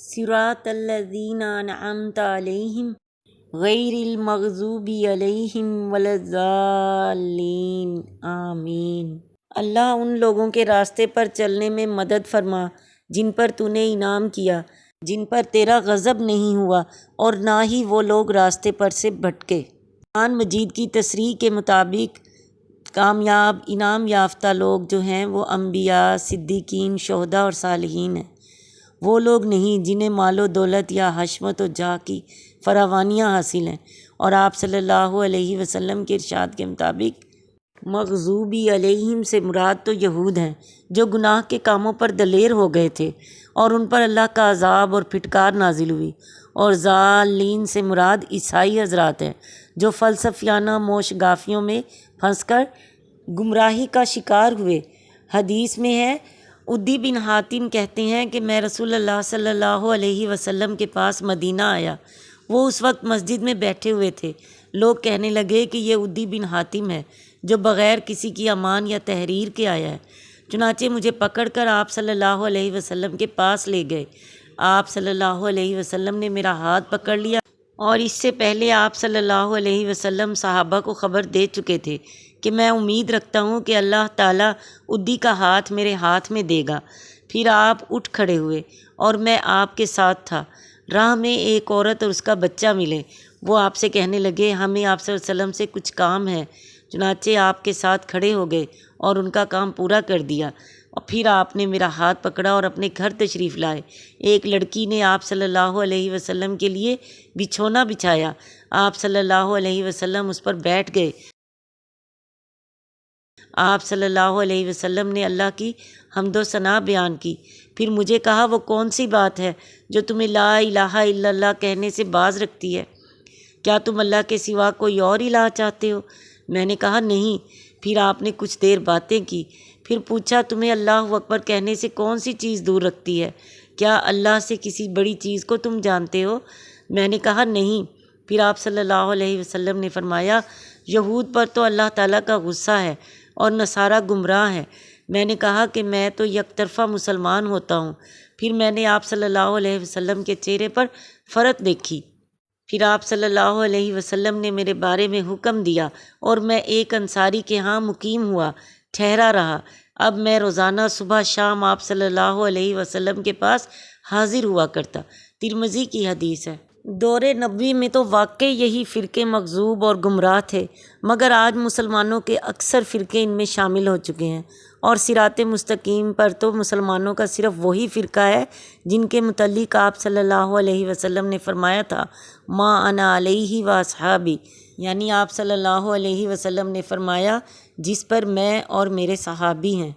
صراط الذین انعمت علیہم غیر المغضوب علیہم ولا الضالین آمین۔ اللہ ان لوگوں کے راستے پر چلنے میں مدد فرما جن پر تو نے انعام کیا، جن پر تیرا غضب نہیں ہوا اور نہ ہی وہ لوگ راستے پر سے بھٹکے۔ قرآن مجید کی تصریح کے مطابق کامیاب انعام یافتہ لوگ جو ہیں وہ انبیاء، صدیقین، شہداء اور صالحین ہیں۔ وہ لوگ نہیں جنہیں مال و دولت یا حشمت و جاہ کی فراوانیاں حاصل ہیں۔ اور آپ صلی اللہ علیہ وسلم کے ارشاد کے مطابق مغضوبی علیہم سے مراد تو یہود ہیں جو گناہ کے کاموں پر دلیر ہو گئے تھے اور ان پر اللہ کا عذاب اور پھٹکار نازل ہوئی، اور ضالین سے مراد عیسائی حضرات ہیں جو فلسفیانہ موش گافیوں میں پھنس کر گمراہی کا شکار ہوئے۔ حدیث میں ہے، عدی بن حاتم کہتے ہیں کہ میں رسول اللہ صلی اللہ علیہ وسلم کے پاس مدینہ آیا، وہ اس وقت مسجد میں بیٹھے ہوئے تھے۔ لوگ کہنے لگے کہ یہ عدی بن حاتم ہے جو بغیر کسی کی امان یا تحریر کے آیا ہے۔ چنانچہ مجھے پکڑ کر آپ صلی اللہ علیہ وسلم کے پاس لے گئے۔ آپ صلی اللہ علیہ وسلم نے میرا ہاتھ پکڑ لیا، اور اس سے پہلے آپ صلی اللہ علیہ وسلم صحابہ کو خبر دے چکے تھے کہ میں امید رکھتا ہوں کہ اللہ تعالیٰ عدی کا ہاتھ میرے ہاتھ میں دے گا۔ پھر آپ اٹھ کھڑے ہوئے اور میں آپ کے ساتھ تھا۔ راہ میں ایک عورت اور اس کا بچہ ملے، وہ آپ سے کہنے لگے ہمیں آپ صلی اللہ علیہ وسلم سے کچھ کام ہے۔ چنانچہ آپ کے ساتھ کھڑے ہو گئے اور ان کا کام پورا کر دیا، اور پھر آپ نے میرا ہاتھ پکڑا اور اپنے گھر تشریف لائے۔ ایک لڑکی نے آپ صلی اللہ علیہ وسلم کے لیے بچھونا بچھایا، آپ صلی اللہ علیہ وسلم اس پر بیٹھ گئے۔ آپ صلی اللہ علیہ وسلم نے اللہ کی حمد و ثنا بیان کی، پھر مجھے کہا وہ کون سی بات ہے جو تمہیں لا الہ الا اللہ کہنے سے باز رکھتی ہے؟ کیا تم اللہ کے سوا کوئی اور الہ چاہتے ہو؟ میں نے کہا نہیں۔ پھر آپ نے کچھ دیر باتیں کی، پھر پوچھا تمہیں اللہ اکبر کہنے سے کون سی چیز دور رکھتی ہے؟ کیا اللہ سے کسی بڑی چیز کو تم جانتے ہو؟ میں نے کہا نہیں۔ پھر آپ صلی اللہ علیہ وسلم نے فرمایا یہود پر تو اللہ تعالیٰ کا غصہ ہے اور نصارہ گمراہ ہے۔ میں نے کہا کہ میں تو یک طرفہ مسلمان ہوتا ہوں۔ پھر میں نے آپ صلی اللہ علیہ وسلم کے چہرے پر فرت دیکھی۔ پھر آپ صلی اللہ علیہ وسلم نے میرے بارے میں حکم دیا اور میں ایک انصاری کے ہاں مقیم ہوا، ٹھہرا رہا۔ اب میں روزانہ صبح شام آپ صلی اللہ علیہ وسلم کے پاس حاضر ہوا کرتا۔ ترمذی کی حدیث ہے۔ دور نبوی میں تو واقعی یہی فرقے مغضوب اور گمراہ تھے، مگر آج مسلمانوں کے اکثر فرقے ان میں شامل ہو چکے ہیں، اور صراط مستقیم پر تو مسلمانوں کا صرف وہی فرقہ ہے جن کے متعلق آپ صلی اللہ علیہ وسلم نے فرمایا تھا ما انا علیہ و اصحابی، یعنی آپ صلی اللہ علیہ وسلم نے فرمایا جس پر میں اور میرے صحابی ہیں۔